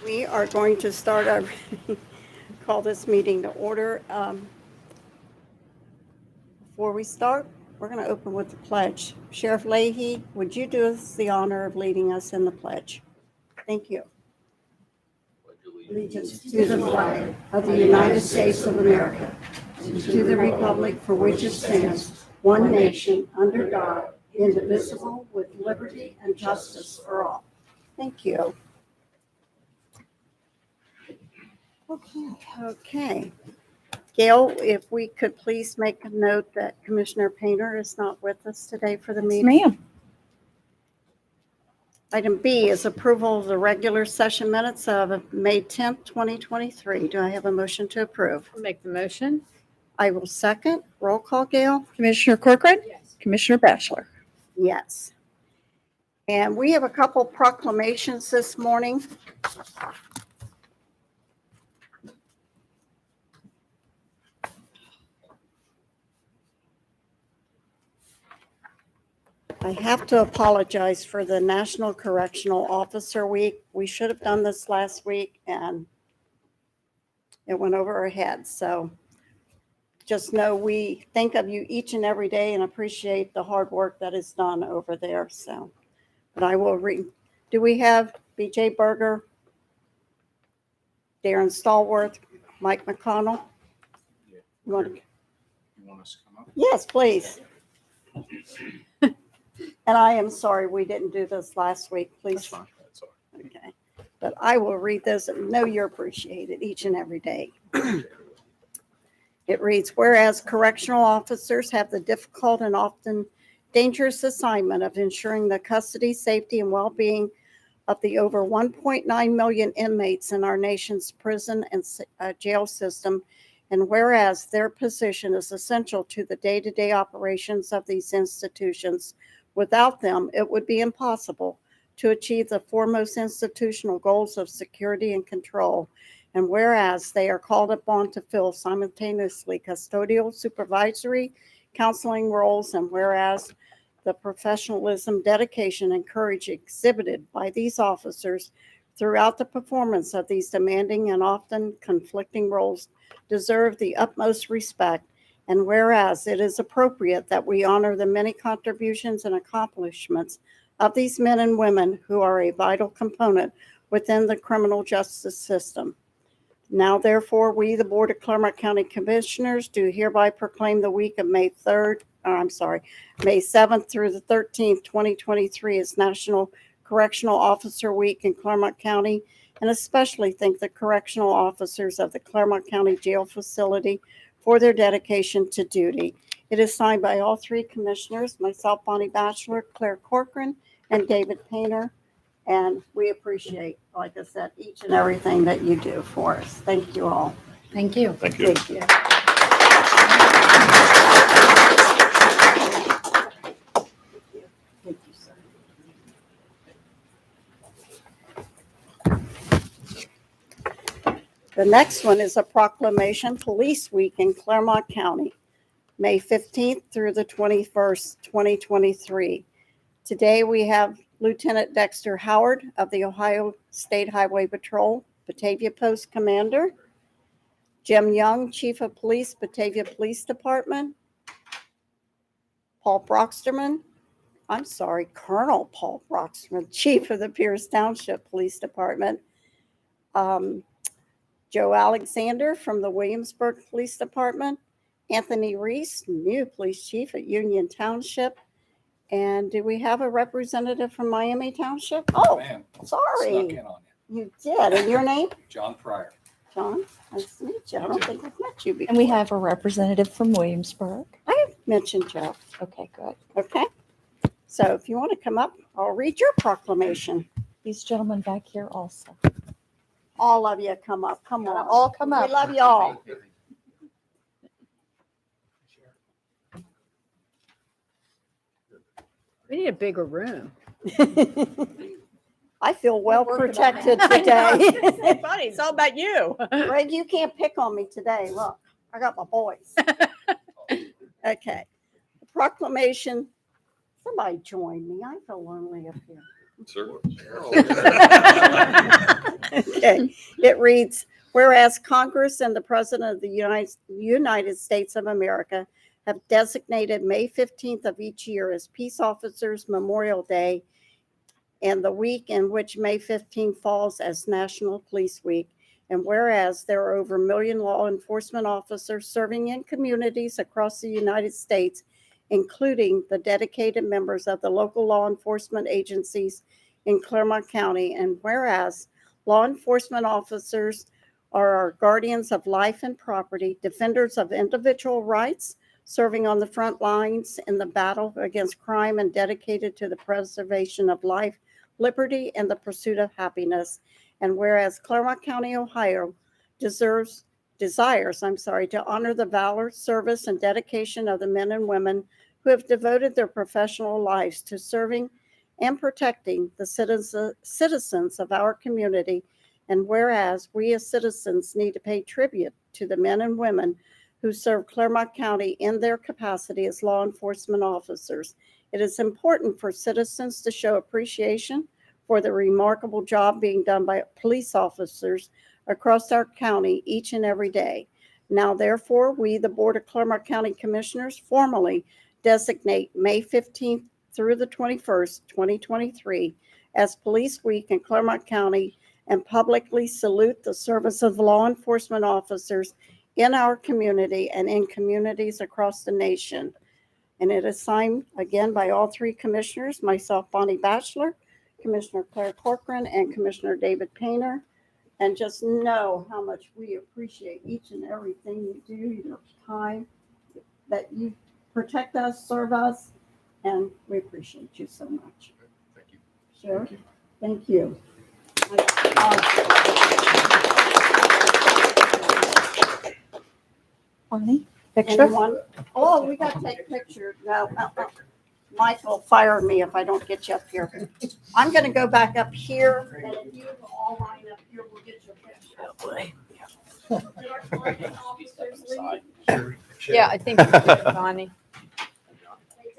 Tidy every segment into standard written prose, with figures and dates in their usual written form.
We are going to start our, call this meeting to order. Before we start, we're going to open with the pledge. Sheriff Leahy, would you do us the honor of leading us in the pledge? Thank you. Allegiance to the flag of the United States of America, and to the republic for which it stands, one nation, under God, indivisible, with liberty and justice for all. Thank you. Okay. Gail, if we could please make a note that Commissioner Painter is not with us today for the meeting. Ma'am. Item B is approval of the regular session minutes of May 10th, 2023. Do I have a motion to approve? I'll make the motion. I will second. Roll call, Gail? Commissioner Corcoran? Yes. Commissioner Batchelor? Yes. And we have a couple proclamations this morning. I have to apologize for the National Correctional Officer Week. We should have done this last week and it went over our heads. So just know we think of you each and every day and appreciate the hard work that is done over there. So, but I will read. Do we have BJ Berger, Darren Stallworth, Mike McConnell? Yeah. You want to? You want us to come up? Yes, please. And I am sorry we didn't do this last week. Please. That's fine. That's all right. Okay. But I will read this and know you're appreciated each and every day. It reads, whereas correctional officers have the difficult and often dangerous assignment of ensuring the custody, safety, and well-being of the over 1.9 million inmates in our nation's prison and jail system, and whereas their position is essential to the day-to-day operations of these institutions, without them, it would be impossible to achieve the foremost institutional goals of security and control. And whereas they are called upon to fill simultaneously custodial, supervisory, counseling roles, and whereas the professionalism, dedication, and courage exhibited by these officers throughout the performance of these demanding and often conflicting roles deserve the utmost respect. And whereas it is appropriate that we honor the many contributions and accomplishments of these men and women who are a vital component within the criminal justice system. Now, therefore, we, the Board of Clermont County Commissioners, do hereby proclaim the week of May 7th through the 13th, 2023 as National Correctional Officer Week in Clermont County, and especially thank the correctional officers of the Clermont County Jail Facility for their dedication to duty. It is signed by all three commissioners, myself, Bonnie Batchelor, Claire Corcoran, and David Painter. And we appreciate, like I said, each and everything that you do for us. Thank you all. Thank you. Thank you. Thank you. Thank you, sir. The next one is a proclamation, Police Week in Clermont County, May 15th through the 21st, 2023. Today we have Lieutenant Dexter Howard of the Ohio State Highway Patrol, Batavia Post Commander, Jim Young, Chief of Police, Batavia Police Department, Colonel Paul Broxterman, Chief of the Pierce Township Police Department, Joe Alexander from the Williamsburg Police Department, Anthony Reese, new police chief at Union Township. And do we have a representative from Miami Township? Oh, Man, sorry. snuck in on you. You did. And your name? John Pryor. John, nice to meet you. I don't think I've met you before. And we have a representative from Williamsburg. I mentioned Joe. Okay, good. Okay. So if you want to come up, I'll read your proclamation. These gentlemen back here also. All of you come up. Come on. All come up. We love y'all. We need a bigger room. I feel well We're working on protected I know. today. Buddy, it's all about you. Greg, you can't pick on me today. Look, I got my boys. Okay. The proclamation. Somebody join me. I feel lonely up here. Sir. Okay, it reads, whereas Congress and the President of the United States of America have designated May 15th of each year as Peace Officers Memorial Day and the week in which May 15th falls as National Police Week. And whereas there are over 1 million law enforcement officers serving in communities across the United States, including the dedicated members of the local law enforcement agencies in Clermont County. And whereas law enforcement officers are our guardians of life and property, defenders of individual rights, serving on the front lines in the battle against crime, and dedicated to the preservation of life, liberty, and the pursuit of happiness. And whereas Clermont County, Ohio desires to honor the valor, service, and dedication of the men and women who have devoted their professional lives to serving and protecting the citizens of our community. And whereas we as citizens need to pay tribute to the men and women who serve Clermont County in their capacity as law enforcement officers, it is important for citizens to show appreciation for the remarkable job being done by police officers across our county each and every day. Now, therefore, we, the Board of Clermont County Commissioners, formally designate May 15th through the 21st, 2023, as Police Week in Clermont County, and publicly salute the service of law enforcement officers in our community and in communities across the nation. And it is signed again by all three commissioners, myself, Bonnie Batchelor, Commissioner Claire Corcoran, and Commissioner David Painter. And just know how much we appreciate each and everything you do, your time, that you protect us, serve us, and we appreciate you so much. Thank you. Sure. Thank you. Bonnie, picture? Anyone? Oh, we got to take pictures. No, Michael fired me if I don't get you up here. I'm going to go back up here, and if you all line up here, we'll get your picture. Did our correctional officers leave? Yeah, I think they did, Bonnie.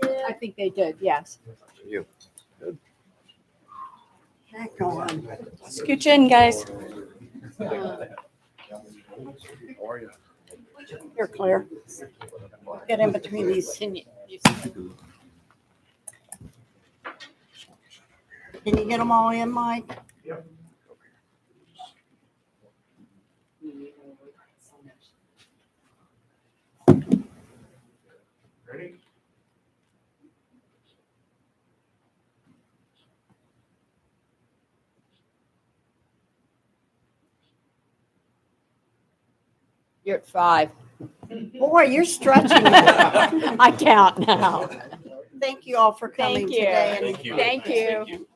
They did. I think they did, yes. Heck on. Scooch in, guys. How are you? Here, Claire. Get in between these. Can you Can you get them all in, Mike? Ready? You're at 5. Boy, you're stretching. I count now. Thank you all for coming Thank you. today. and- Thank you. Thank you.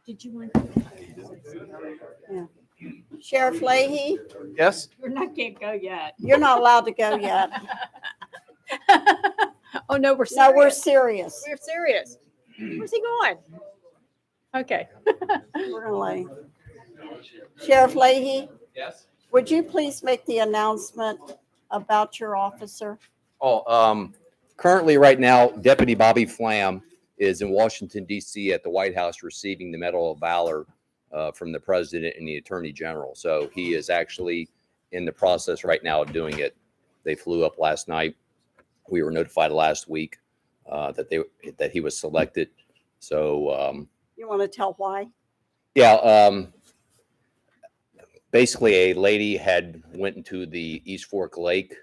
Did you want? Sheriff Leahy, Yes. You're not, can't go yet. you're not allowed to go yet. Oh, no, we're serious. No, we're serious. We're serious. Where's he going? Okay. We're gonna lay. Sheriff Leahy, Yes. would you please make the announcement about your officer? Currently, right now, Deputy Bobby Flam is in Washington, D.C. at the White House receiving the Medal of Valor from the President and the Attorney General. So he is actually in the process right now of doing it. They flew up last night. We were notified last week that he was selected. So You want to tell why? yeah, basically a lady had went into the East Fork Lake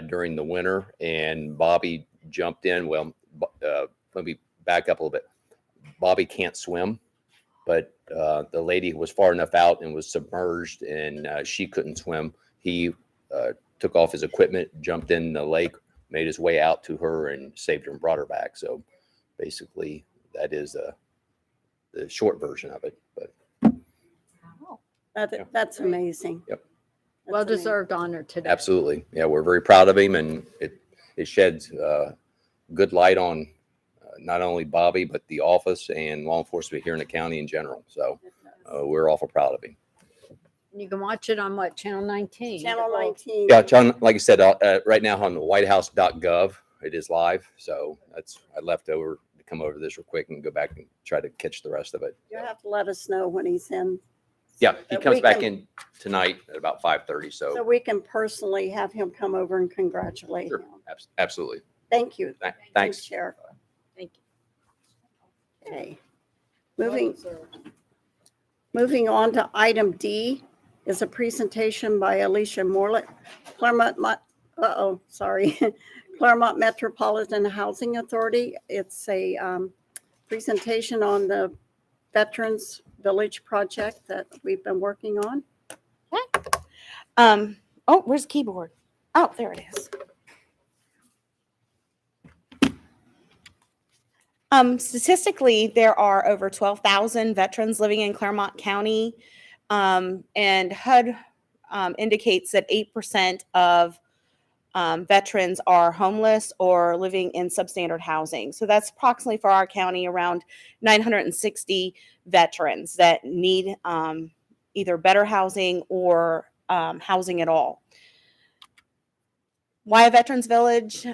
during the winter, and Bobby jumped in. Well, let me back up a little bit. Bobby can't swim, but the lady was far enough out and was submerged, and she couldn't swim. He took off his equipment, jumped in the lake, made his way out to her, and saved her and brought her back. So basically, that is the short version of it. But That's amazing. Yep. That's Well amazing. deserved honor today. absolutely, yeah, we're very proud of him, and it sheds good light on not only Bobby but the office and law enforcement here in the county in general. So we're awful proud of him. You can watch it on what, Channel 19? Channel 19. Yeah, John, like I said, right now on the whitehouse.gov, it is live. So I left over the come over this real quick and go back and try to catch the rest of it. You have to let us know when he's in. Yeah, so he that comes we back can- in tonight at about 5:30. So So we can personally have him come over and congratulate sure, him. absolutely. Thank you. Thanks. Sheriff. Thank you. Okay. Moving on to item D is a presentation by Alicia Morlett, Clermont, Clermont Metropolitan Housing Authority. It's a presentation on the Veterans Village project that we've been working on. Oh, where's the keyboard? Oh, there it is. Statistically, there are over 12,000 veterans living in Clermont County, and HUD indicates that 8% of veterans are homeless or living in substandard housing. So that's approximately for our county around 960 veterans that need either better housing or housing at all. Why a veterans village?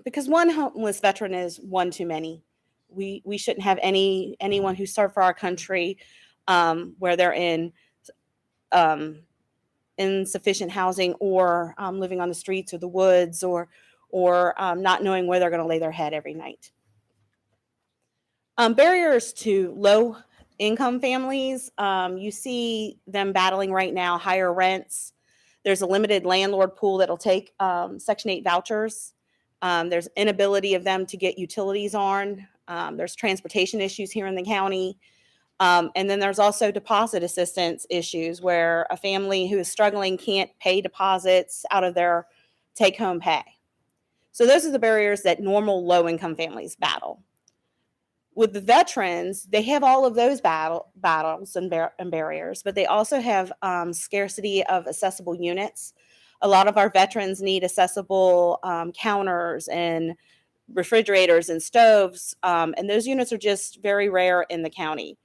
Because one homeless veteran is one too many. We shouldn't have anyone who served for our country where they're in insufficient housing or living on the streets or the woods or not knowing where they're going to lay their head every night. Barriers to low income families, you see them battling right now, higher rents. There's a limited landlord pool that'll take Section 8 vouchers. There's inability of them to get utilities on. There's transportation issues here in the county. And then there's also deposit assistance issues where a family who is struggling can't pay deposits out of their take-home pay. So those are the barriers that normal low-income families battle. With the veterans, they have all of those battles and barriers, but they also have scarcity of accessible units. A lot of our veterans need accessible counters and refrigerators and stoves, and those units are just very rare in the county.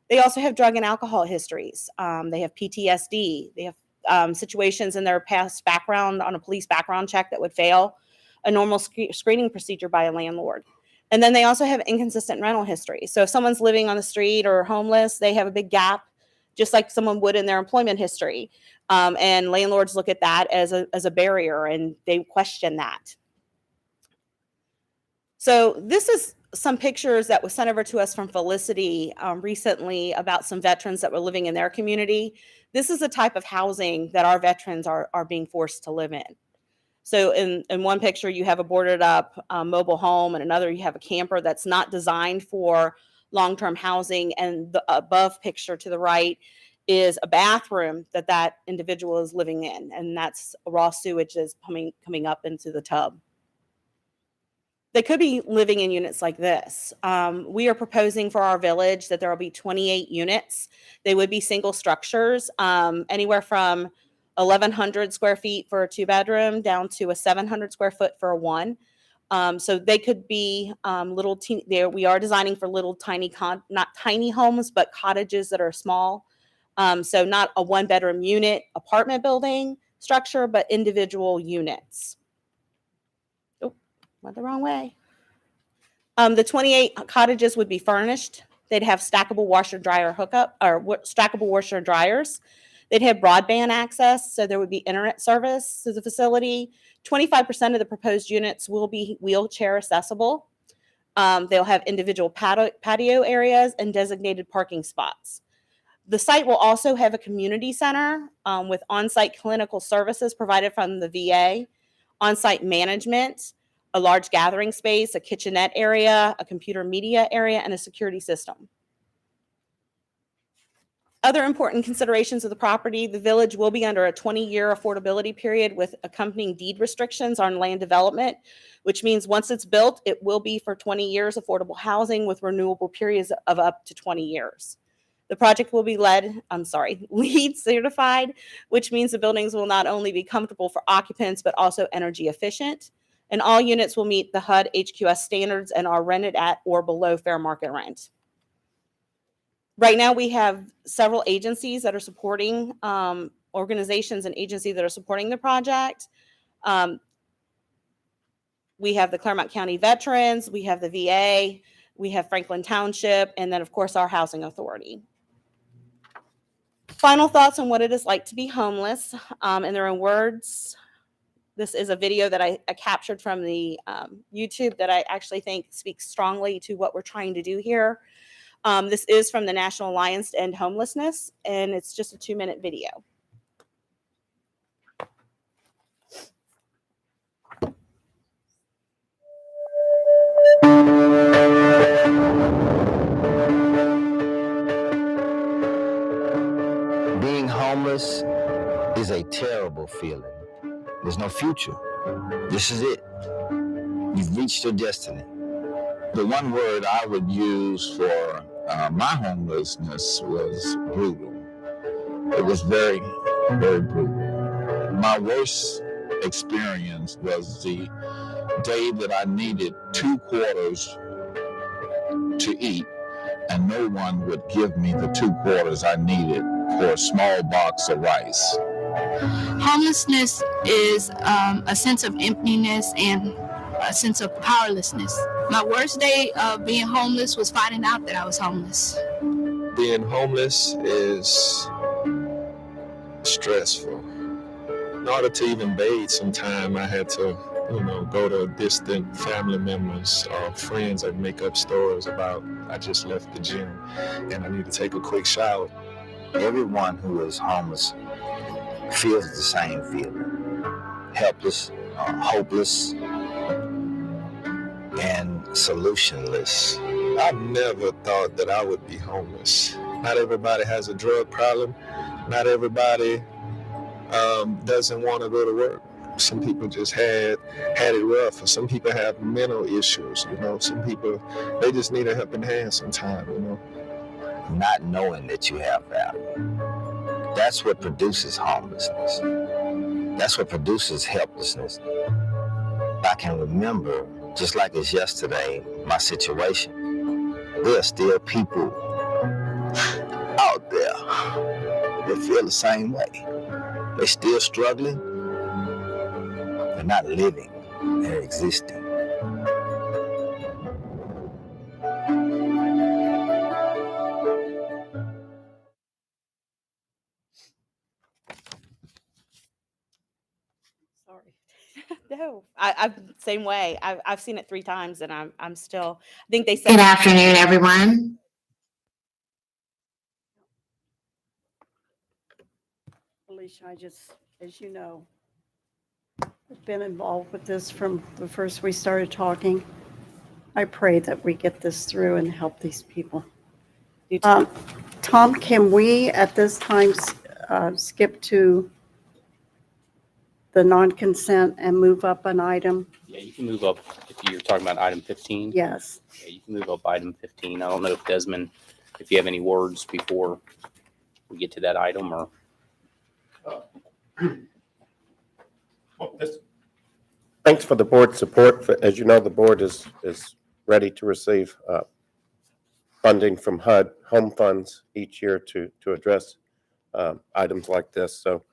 They also have drug and alcohol histories. They have PTSD. They have situations in their past background on a police background check that would fail a normal screening procedure by a landlord. And then they also have inconsistent rental history. So if someone's living on the street or homeless, they have a big gap, just like someone would in their employment history. And landlords look at that as a barrier, and they question that. So this is some pictures that was sent over to us from Felicity recently about some veterans that were living in their community. This is the type of housing that our veterans are being forced to live in. So in one picture, you have a boarded up mobile home, and another you have a camper that's not designed for long-term housing. And the above picture to the right is a bathroom that individual is living in, and that's raw sewage is coming up into the tub. They could be living in units like this. We are proposing for our village that there will be 28 units. They would be single structures, anywhere from 1,100 square feet for a 2-bedroom down to a 700 square foot for a 1. So they could be little teeny. We are designing for little tiny, not tiny homes, but cottages that are small. So not a 1-bedroom unit apartment building structure, but individual units. Went the wrong way. The 28 cottages would be furnished. They'd have stackable washer dryer hookup or stackable washer dryers. They'd have broadband access, so there would be internet service to the facility. 25% of the proposed units will be wheelchair accessible. They'll have individual patio areas and designated parking spots. The site will also have a community center with on-site clinical services provided from the VA, on-site management, a large gathering space, a kitchenette area, a computer media area, and a security system. Other important considerations of the property: the village will be under a 20-year affordability period with accompanying deed restrictions on land development, which means once it's built, it will be for 20 years affordable housing with renewable periods of up to 20 years. The project will be LEED certified, which means the buildings will not only be comfortable for occupants, but also energy efficient. And all units will meet the HUD HQS standards and are rented at or below fair market rent. Right now, we have several agencies that are supporting, organizations and agencies that are supporting the project. We have the Clermont County Veterans, we have the VA, We have Franklin Township, and then, of course, our housing authority. Final thoughts on what it is like to be homeless. In their own words, this is a video that I captured from the YouTube that I actually think speaks strongly to what we're trying to do here. This is from the National Alliance to End Homelessness, and it's just a 2-minute video. Being homeless is a terrible feeling. There's no future. This is it. You've reached your destiny. The one word I would use for my homelessness was brutal. It was very, very brutal. My worst experience was the day that I needed 2 quarters to eat, and no one would give me the 2 quarters I needed for a small box of rice. Homelessness is a sense of emptiness and a sense of powerlessness. My worst day of being homeless was finding out that I was homeless. Being homeless is stressful. In order to even bathe sometime, I had to, go to distant family members or friends and make up stories about I just left the gym and I need to take a quick shower. Everyone who is homeless feels the same feeling. Helpless, hopeless, and solutionless. I never thought that I would be homeless. Not everybody has a drug problem. Not everybody doesn't want to go to work. Some people just had it rough. Or some people have mental issues, Some people, they just need a helping hand sometime, Not knowing that you have value. That's what produces homelessness. That's what produces helplessness. I can remember, just like it's yesterday, my situation. There are still people out there that feel the same way. They're still struggling. They're not living. They're existing. Sorry. No, I've same way. I've seen it 3 times, and I'm still. I think they said. Good afternoon, everyone. Alicia, I just, as you know, I've been involved with this from the first we started talking. I pray that we get this through and help these people. Tom, can we at this time skip to the non-consent and move up an item? Yeah, you can move up if you're talking about item 15. Yes. Yeah, you can move up item 15. I don't know if Desmond, if you have any words before we get to that item or. Thanks for the board's support. As you know, the board is ready to receive funding from HUD home funds each year to address items like this. So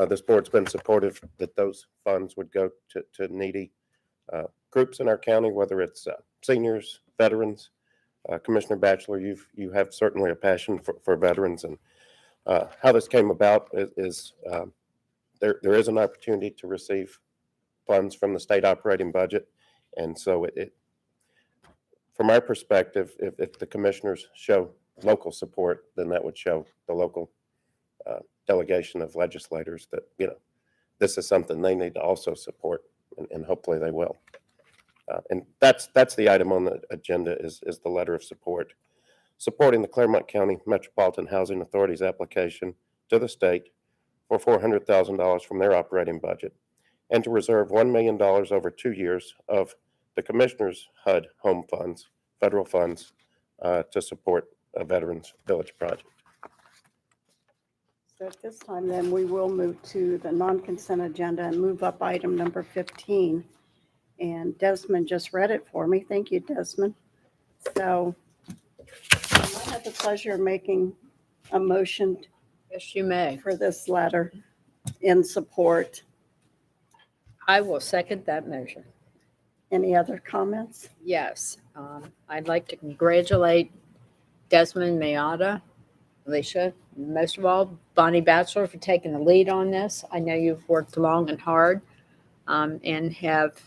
this board's been supportive that those funds would go to needy groups in our county, whether it's seniors, veterans. Commissioner Batchelor, you have certainly a passion for veterans, and how this came about is there is an opportunity to receive funds from the state operating budget, and so it from my perspective, if the commissioners show local support, then that would show the local delegation of legislators that this is something they need to also support, and hopefully they will. And that's the item on the agenda is the letter of support, supporting the Clermont County Metropolitan Housing Authority's application to the state for $400,000 from their operating budget, and to reserve $1 million over 2 years of the Commissioner's HUD home funds, federal funds, to support a Veterans Village project. So at this time, then, we will move to the non-consent agenda and move up item number 15. And Desmond just read it for me. Thank you, Desmond. So I had the pleasure of making a motion Yes, you may. for this letter in support. I will second that motion. Any other comments? Yes, I'd like to congratulate Desmond Mayada, Alicia, most of all, Bonnie Batchelor for taking the lead on this. I know you've worked long and hard and have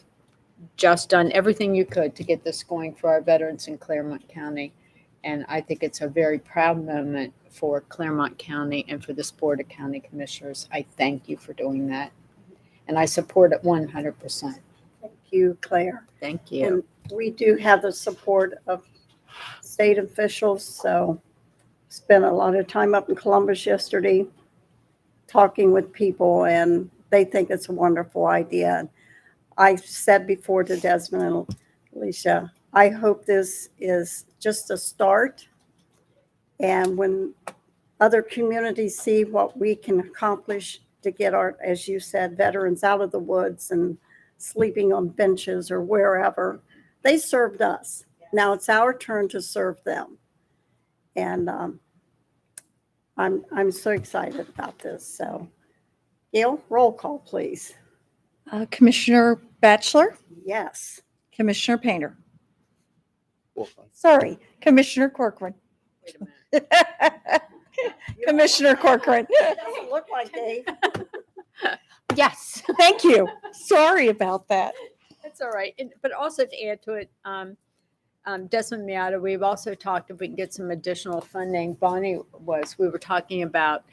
just done everything you could to get this going for our veterans in Clermont County. And I think it's a very proud moment for Clermont County and for this Board of County Commissioners. I thank you for doing that. And I support it 100%. Thank you, Claire. Thank you. And we do have the support of state officials, so spent a lot of time up in Columbus yesterday talking with people, and they think it's a wonderful idea. And I said before to Desmond and Alicia, I hope this is just a start. And when other communities see what we can accomplish to get our, as you said, veterans out of the woods and sleeping on benches or wherever, they served us. Now it's our turn to serve them. And I'm so excited about this. So, Gail, roll call, please. Commissioner Batchelor, Yes. Commissioner Painter. Sorry, Commissioner Corcoran. Wait a minute. Commissioner Corcoran. It doesn't look like Dave. Yes. Thank you. Sorry about that. That's all right. But also to add to it, Desmond Miata, we've also talked if we can get some additional funding. Bonnie we were talking about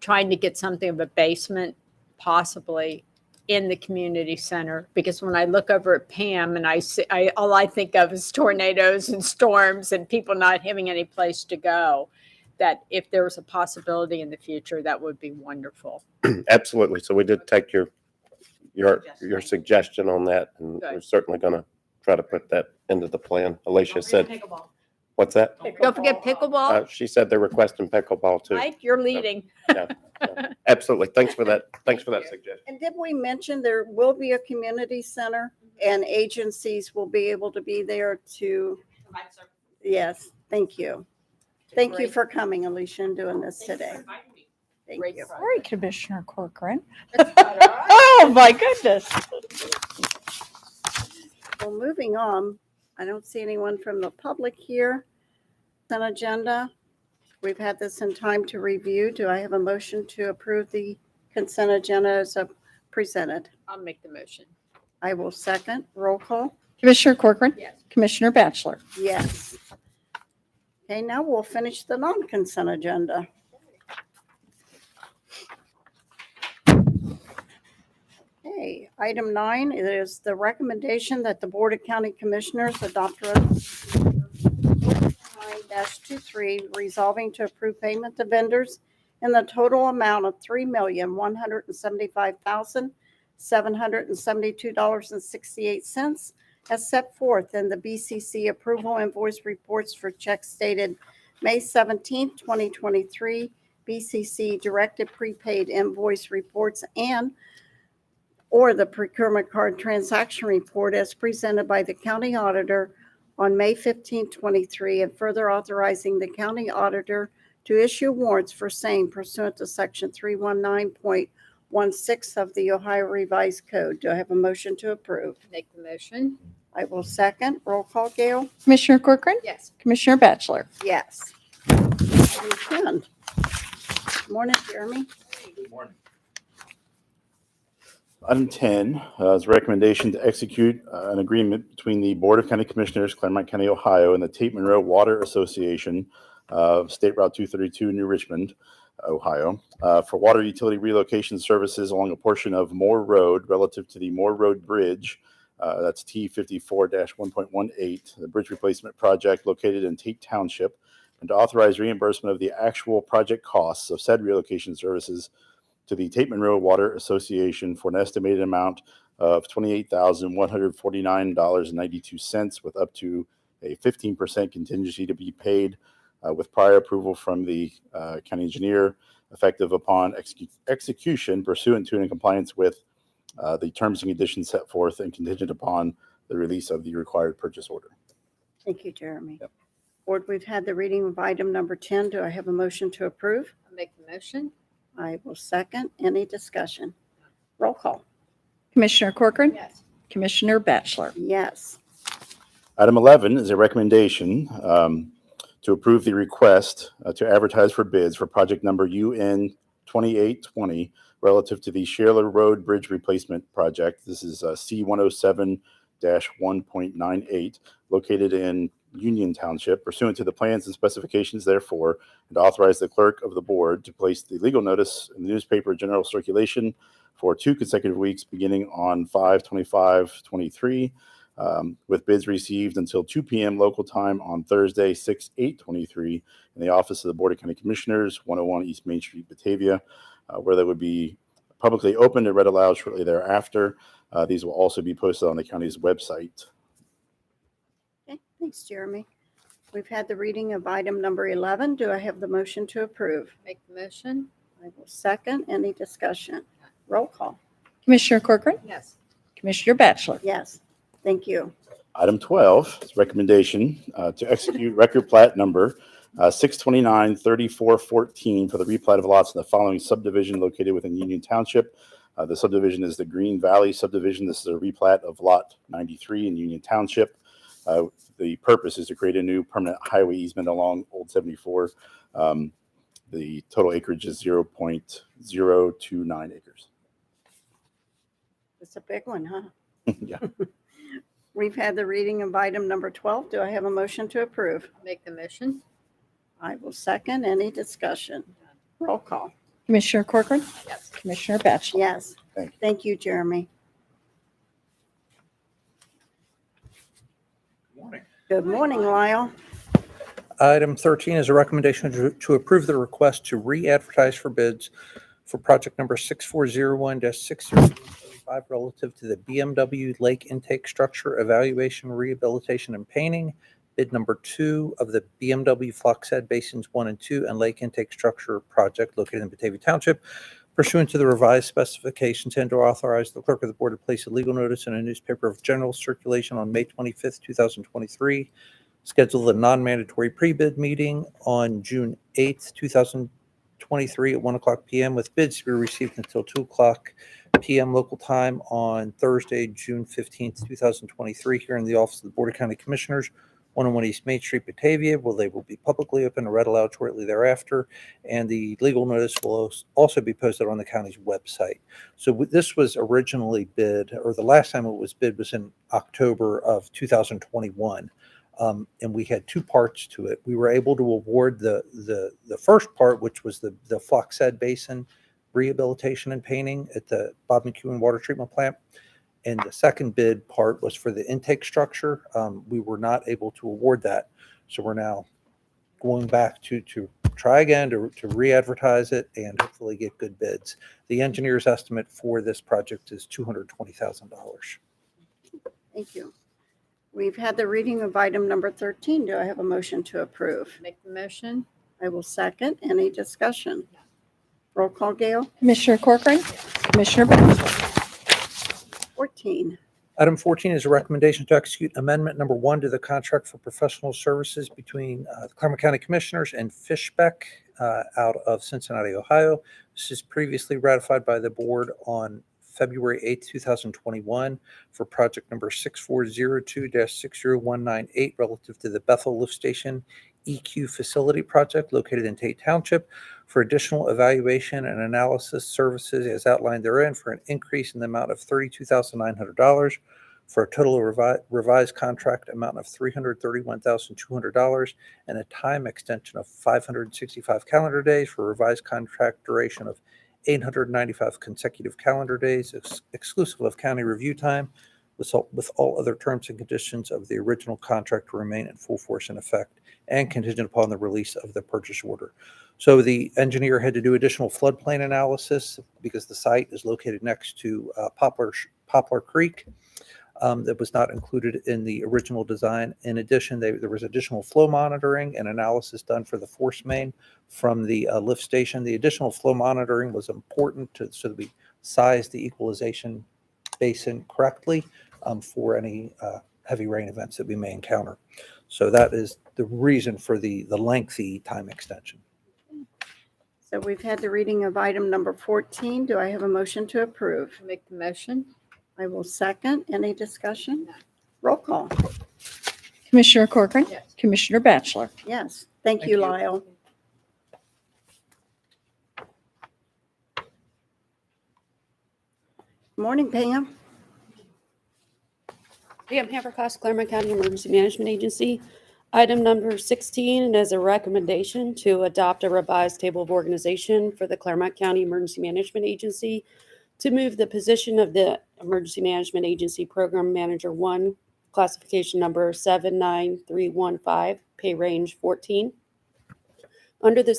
trying to get something of a basement possibly in the community center, because when I look over at Pam and I see, all I think of is tornadoes and storms and people not having any place to go, that if there was a possibility in the future, that would be wonderful. Absolutely. So we did take your suggestion on that, and Good. we're certainly going to try to put that into the plan. Alicia said, what's that? Don't forget pickleball. She said they're requesting pickleball too. Mike, you're leading. Absolutely. Thanks for that. Thanks for that suggestion. And did we mention there will be a community center and agencies will be able to be there to? Yes, thank you. Thank you for coming, Alicia, and doing this today. Thank you. Sorry, Commissioner Corcoran. Oh, my goodness. Well, moving on, I don't see anyone from the public here. An agenda. We've had this in time to review. Do I have a motion to approve the consent agenda as presented? I'll make the motion. I will second. Roll call. Commissioner Corcoran. Yes. Commissioner Batchelor. Yes. Okay, now we'll finish the non-consent agenda. Okay, item 9 is the recommendation that the Board of County Commissioners adopt resolution 9-23 resolving to approve payment to vendors in the total amount of $3,175,772.68 as set forth in the BCC approval invoice reports for checks dated May 17, 2023, BCC directed prepaid invoice reports or the procurement card transaction report as presented by the county auditor on May 15, 23, and further authorizing the county auditor to issue warrants for same pursuant to section 319.16 of the Ohio Revised Code. Do I have a motion to approve? Make the motion. I will second. Roll call, Gail? Commissioner Corcoran. Yes. Commissioner Batchelor. Yes. Item 10. Morning, Jeremy. Good morning. Item 10 is a recommendation to execute an agreement between the Board of County Commissioners, Clermont County, Ohio, and the Tate Monroe Water Association of State Route 232, New Richmond, Ohio, for water utility relocation services along a portion of Moore Road relative to the Moore Road Bridge. That's T54-1.18, the bridge replacement project located in Tate Township, and to authorize reimbursement of the actual project costs of said relocation services to the Tate Monroe Water Association for an estimated amount of $28,149.92 with up to a 15% contingency to be paid with prior approval from the county engineer, effective upon execution pursuant to and in compliance with the terms and conditions set forth and contingent upon the release of the required purchase order. Thank you, Jeremy. Yep. Board, we've had the reading of item number 10. Do I have a motion to approve? I'll make the motion. I will second. Any discussion? Roll call. Commissioner Corcoran. Yes. Commissioner Batchelor. Yes. Item 11 is a recommendation to approve the request to advertise for bids for project number UN 2820 relative to the Shaler Road Bridge Replacement Project. This is C107-1.98, located in Union Township, pursuant to the plans and specifications therefore, and to authorize the clerk of the board to place the legal notice in the newspaper general circulation for 2 consecutive weeks beginning on 5/25/23, with bids received until 2 p.m. local time on Thursday, 6/8/23, in the office of the Board of County Commissioners, 101 East Main Street, Batavia, where they would be publicly opened and read aloud shortly thereafter. These will also be posted on the county's website. Okay, thanks, Jeremy. We've had the reading of item number 11. Do I have the motion to approve? Make the motion. I will second. Any discussion? Roll call. Commissioner Corcoran. Yes. Commissioner Batchelor. Yes, thank you. Item 12 is recommendation to execute record plat number 629-3414 for the replat of lots in the following subdivision located within Union Township. The subdivision is the Green Valley subdivision. This is a replat of lot 93 in Union Township. The purpose is to create a new permanent highway easement along Old 74. The total acreage is 0.029 acres. It's a big one, huh? Yeah. We've had the reading of item number 12. Do I have a motion to approve? Make the motion. I will second. Any discussion? Roll call. Commissioner Corcoran. Yes. Commissioner Batchelor. Yes. Thank you. Thank you, Jeremy. Good morning, Lyle. Item 13 is a recommendation to approve the request to re-advertise for bids for project number 6401-6075 relative to the BMW Lake Intake Structure Evaluation, Rehabilitation, and Painting. Bid number 2 of the BMW Floxhead Basins 1 and 2 and Lake Intake Structure Project located in Batavia Township, pursuant to the revised specifications, and to authorize the clerk of the board to place a legal notice in a newspaper of general circulation on May 25th, 2023. Schedule the non-mandatory pre-bid meeting on June 8th, 2023 at 1:00 p.m. with bids to be received until 2:00 p.m. local time on Thursday, June 15th, 2023 here in the office of the Board of County Commissioners, 101 East Main Street, Batavia. Well, they will be publicly open and read aloud shortly thereafter, and the legal notice will also be posted on the county's website. So this was originally bid, or the last time it was bid was in October of 2021. And we had 2 parts to it. We were able to award the first part, which was the Floxhead Basin rehabilitation and painting at the Bob McEwen Water Treatment Plant. And the second bid part was for the intake structure. We were not able to award that. So we're now going back to try again to re-advertise it and hopefully get good bids. The engineer's estimate for this project is $220,000. Thank you. We've had the reading of item number 13. Do I have a motion to approve? Make the motion. I will second. Any discussion? Roll call, Gail. Commissioner Corcoran. Commissioner Batchelor. 14. Item 14 is a recommendation to execute amendment number 1 to the contract for professional services between the Clermont County Commissioners and Fishbeck out of Cincinnati, Ohio. This is previously ratified by the board on February 8th, 2021 for project number 6402-60198 relative to the Bethel Lift Station EQ Facility Project located in Tate Township for additional evaluation and analysis services as outlined therein for an increase in the amount of $32,900 for a total revised contract amount of $331,200 and a time extension of 565 calendar days for a revised contract duration of 895 consecutive calendar days, exclusive of county review time, with all other terms and conditions of the original contract to remain in full force and effect, and contingent upon the release of the purchase order. So the engineer had to do additional floodplain analysis because the site is located next to Poplar Creek. That was not included in the original design. In addition, there was additional flow monitoring and analysis done for the force main from the lift station. The additional flow monitoring was important so that we sized the equalization basin correctly for any heavy rain events that we may encounter. So that is the reason for the lengthy time extension. So we've had the reading of item number 14. Do I have a motion to approve? Make the motion. I will second. Any discussion? Roll call. Commissioner Corcoran. Yes. Commissioner Batchelor. Yes. Thank Thank you, you. Lyle. Morning, Pam. Pam Havercost, Clermont County Emergency Management Agency. Item number 16, and as a recommendation to adopt a revised table of organization for the Clermont County Emergency Management Agency to move the position of the Emergency Management Agency Program Manager 1, classification number 79315, pay range 14, under the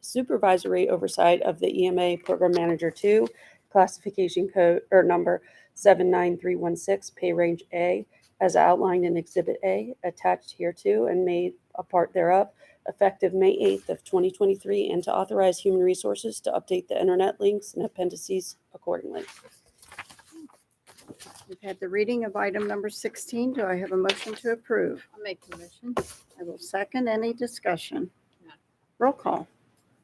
supervisory oversight of the EMA Program Manager 2, classification code or number 79316, pay range A, as outlined in Exhibit A, attached hereto and made a part thereof, effective May 8th of 2023, and to authorize Human Resources to update the internet links and appendices accordingly. We've had the reading of item number 16. Do I have a motion to approve? I'll make the motion. I will second. Any discussion? Roll call.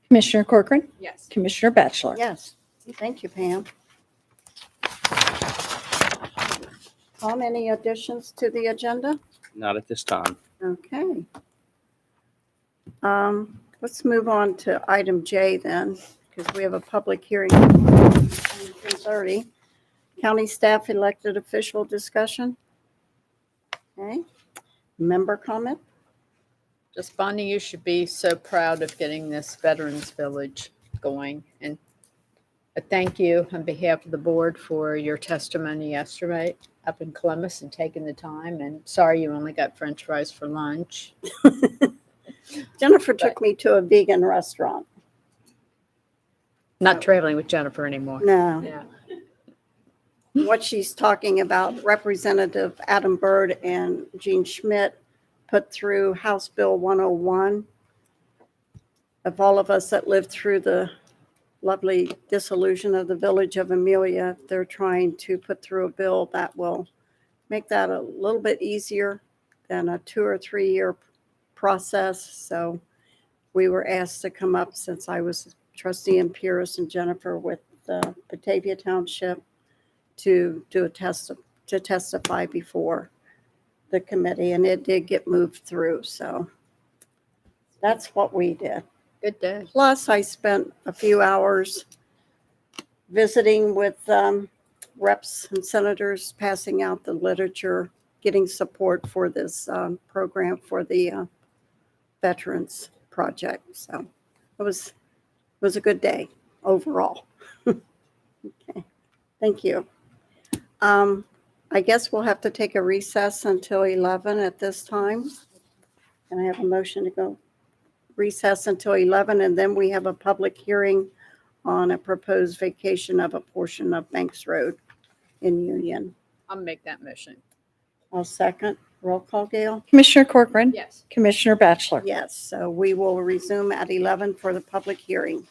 Commissioner Corcoran. Yes. Commissioner Batchelor. Yes. Thank you, Pam. Tom, any additions to the agenda? Not at this time. Okay. Let's move on to item J then, because we have a public hearing at 10:30. County staff elected official discussion. Okay. Member comment? Just Bonnie, you should be so proud of getting this Veterans Village going. And a thank you on behalf of the board for your testimony yesterday up in Columbus and taking the time. And sorry you only got French fries for lunch. Jennifer took me to a vegan restaurant. Not traveling with Jennifer anymore. No. Yeah. What she's talking about, Representative Adam Byrd and Gene Schmidt put through House Bill 101. Of all of us that lived through the lovely dissolution of the village of Amelia, they're trying to put through a bill that will make that a little bit easier than a 2 or 3 year process. So we were asked to come up, since I was trustee in Pierce and Jennifer with Batavia Township, to do to testify before the committee, and it did get moved through. So that's what we did. Good day. Plus, I spent a few hours visiting with reps and senators, passing out the literature, getting support for this program for the Veterans Project. So it was a good day overall. Okay, thank you. I guess we'll have to take a recess until 11 at this time. Can I have a motion to go recess until 11, and then we have a public hearing on a proposed vacation of a portion of Banks Road in Union. I'll make that motion. I'll second. Roll call, Gail? Commissioner Corcoran. Yes. Commissioner Batchelor. Yes, so we will resume at 11 for the public hearing.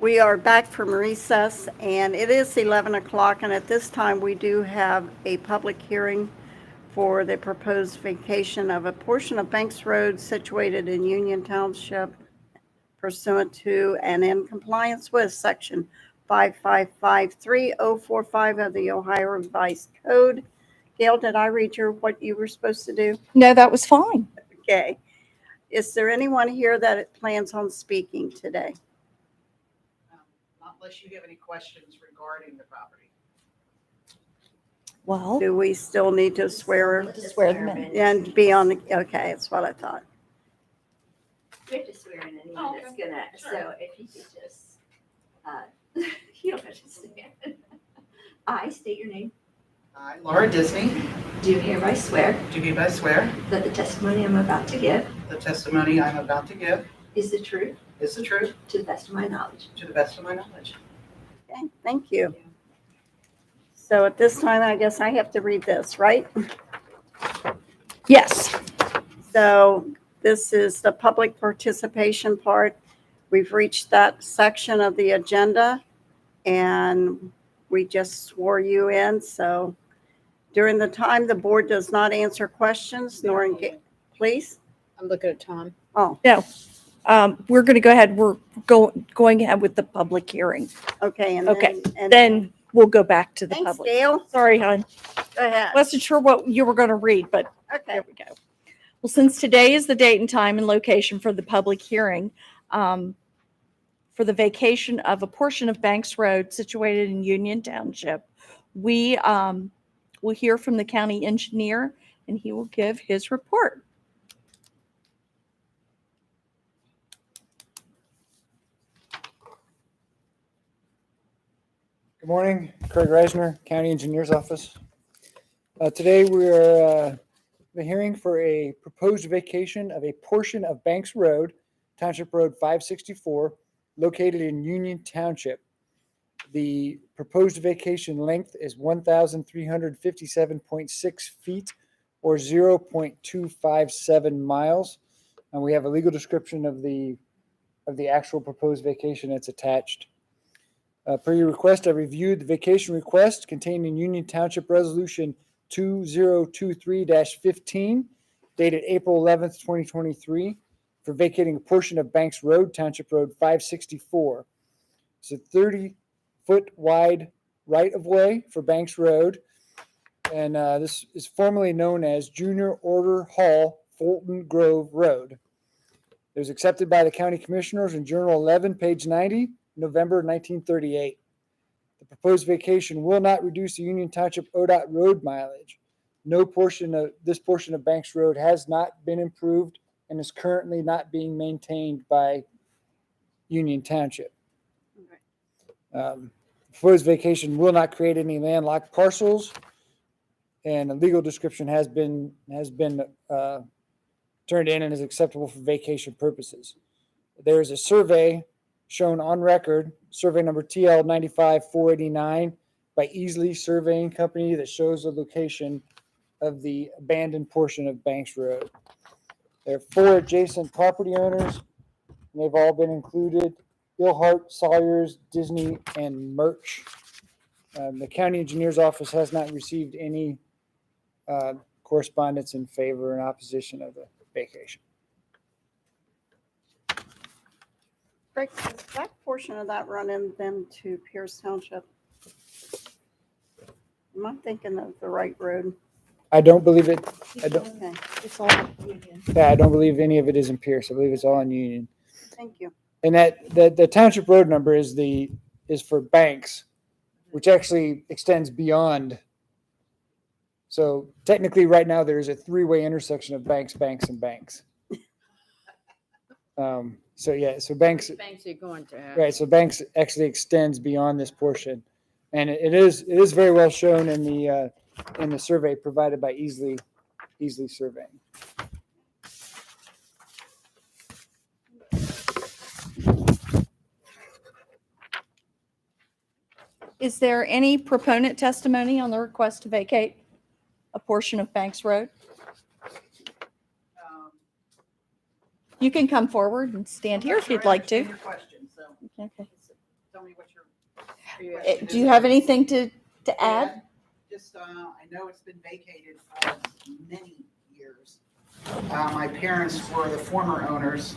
We are back from recess, and it is 11 o'clock, and at this time, we do have a public hearing for the proposed vacation of a portion of Banks Road situated in Union Township pursuant to and in compliance with Section 5553045 of the Ohio Revised Code. Gail, did I read what you were supposed to do? No, that was fine. Okay. Is there anyone here that plans on speaking today? Not unless you have any questions regarding the property. Well, Do we still need to swear swear them in. and be on the, okay, that's what I thought. We have to swear in anyone Oh, that's gonna, sure. so if you could just, you don't have to stand. I state your name. I, Laura Disney, Do hereby swear do hereby swear that the testimony I'm about to give the testimony I'm about to give is the truth is the truth to the best of my knowledge. to the best of my knowledge. Okay, thank you. So at this time, I guess I have to read this, right? Yes. So this is the public participation part. We've reached that section of the agenda, and we just swore you in. So during the time, the board does not answer questions nor engage. Please? I'm looking at Tom. Oh, No. We're going to go ahead. We're going ahead with the public hearing. okay. And Okay, and Then we'll go back to the Thanks, public. Gail. Sorry, hon. Go ahead. Wasn't sure what you were going to read, but Okay. there we go. Well, since today is the date and time and location for the public hearing for the vacation of a portion of Banks Road situated in Union Township, we will hear from the county engineer, and he will give his report. Good morning, Craig Reisner, County Engineer's Office. Today we are hearing for a proposed vacation of a portion of Banks Road, Township Road 564, located in Union Township. The proposed vacation length is 1,357.6 feet or 0.257 miles. And we have a legal description of the actual proposed vacation that's attached. Per your request, I reviewed the vacation request contained in Union Township Resolution 2023-15, dated April 11th, 2023, for vacating a portion of Banks Road, Township Road 564. It's a 30-foot wide right-of-way for Banks Road, and this is formerly known as Junior Order Hall, Fulton Grove Road. It was accepted by the County Commissioners in Journal 11, page 90, November 1938. The proposed vacation will not reduce the Union Township ODOT road mileage. No portion of this portion of Banks Road has not been improved and is currently not being maintained by Union Township. Proposed vacation will not create any landlocked parcels, and a legal description has been turned in and is acceptable for vacation purposes. There is a survey shown on record, survey number TL 95489 by Easley Surveying Company, that shows the location of the abandoned portion of Banks Road. There are 4 adjacent property owners, and they've all been included: Billhart, Sawyers, Disney, and Murch. The county engineer's office has not received any correspondence in favor or in opposition of the vacation. Greg, does that portion of that run in then to Pierce Township? Am I thinking of the right road? I don't believe it. I don't. Okay, It's all Union. Yeah, I don't believe any of it is in Pierce. I believe it's all in Union. thank you. And that the township road number is for Banks, which actually extends beyond. So technically, right now there is a 3-way intersection of Banks, Banks, and Banks. So Banks. Thanks you're going to have. Right, so Banks actually extends beyond this portion, and it is very well shown in the survey provided by Easley Surveying. Is there any proponent testimony on the request to vacate a portion of Banks Road? You can come forward and stand here if you'd like to. Question, so Okay. tell me what your. Do you have anything to add? Just, I know it's been vacated for many years. My parents were the former owners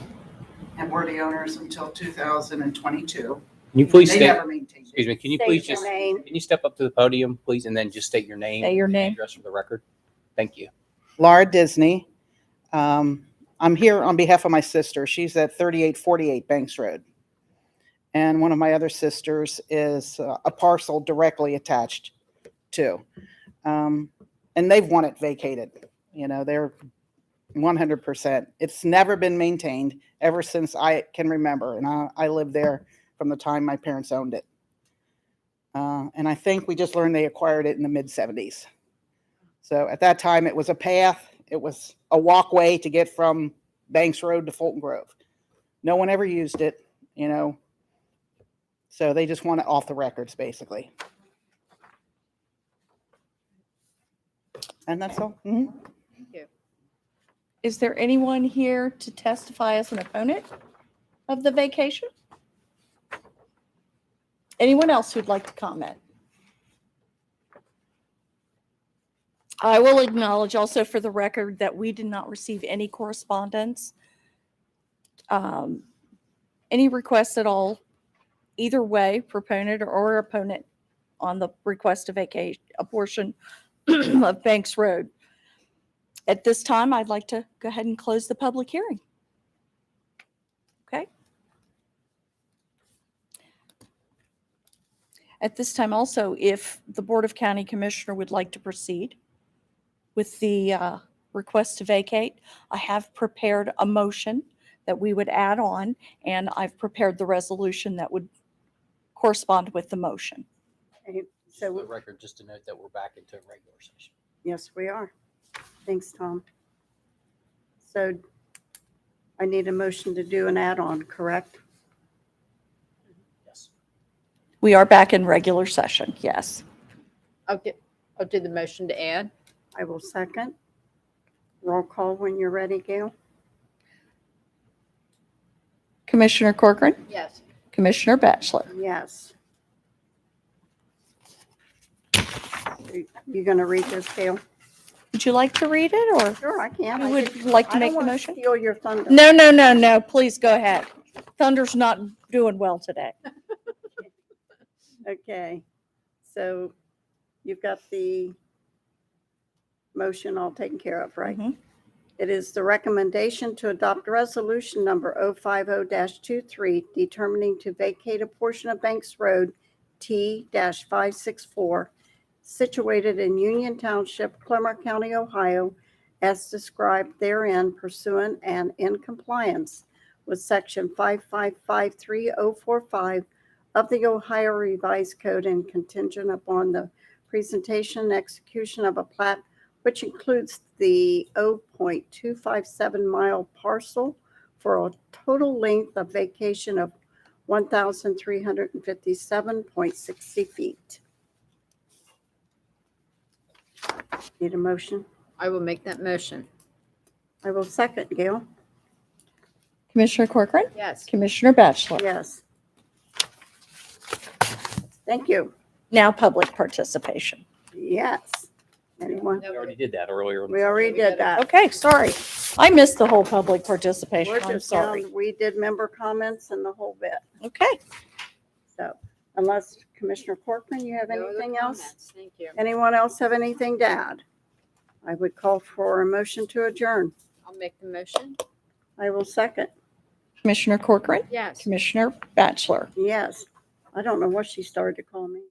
and were the owners until 2022. Can you please They state, never maintained it. excuse me, can you State please your just, name. can you step up to the podium, please, and then just state your name? Say your and name. Address for the record. Thank you. Laura Disney. I'm here on behalf of my sister. She's at 3848 Banks Road. And one of my other sisters is a parcel directly attached to. And they've won it vacated. You know, they're 100%. It's never been maintained ever since I can remember. And I lived there from the time my parents owned it. And I think we just learned they acquired it in the mid-70s. So at that time, it was a path. It was a walkway to get from Banks Road to Fulton Grove. No one ever used it, you know. So they just want it off the records, basically. And that's all. Mhm. Thank you. Is there anyone here to testify as an opponent of the vacation? Anyone else who'd like to comment? I will acknowledge also for the record that we did not receive any correspondence, any requests at all, either way, proponent or opponent on the request to vacate a portion of Banks Road. At this time, I'd like to go ahead and close the public hearing. Okay. At this time also, if the Board of County Commissioner would like to proceed with the request to vacate, I have prepared a motion that we would add on, and I've prepared the resolution that would correspond with the motion. Okay, For the So, record, just to note that we're back into regular session. yes, we are. Thanks, Tom. So I need a motion to do an add-on, correct? Yes. We are back in regular session, yes. I'll do the motion to add. I will second. Roll call when you're ready, Gail. Commissioner Corcoran, Yes. Commissioner Batchelor. Yes. You going to read this, Gail? Would you like to read it, or Sure, I can. you I would just- like to I make don't the wanna motion? Steal your thunder. No, please go ahead. Thunder's not doing well today. Okay, so you've got the motion all taken care of, right? Mhm. It is the recommendation to adopt resolution number 050-23 determining to vacate a portion of Banks Road T-564 situated in Union Township, Clermont County, Ohio, as described therein pursuant and in compliance with section 5553045 of the Ohio Revised Code and contingent upon the presentation and execution of a plat which includes the 0.257 mile parcel for a total length of vacation of 1,357.60 feet. Need a motion? I will make that motion. I will second, Gail. Commissioner Corcoran, Yes. Commissioner Batchelor. Yes. Thank you. Now public participation. Yes. Anyone? We already did that earlier. We already did that. Okay, sorry. I missed the whole public participation. We're I'm just sorry. down, we did member comments and the whole bit. Okay. So unless Commissioner Corcoran, you have No other anything else? comments. Thank you. Anyone else have anything to add? I would call for a motion to adjourn. I'll make the motion. I will second. Commissioner Corcoran, Yes. Commissioner Batchelor. Yes. I don't know what she started to call me.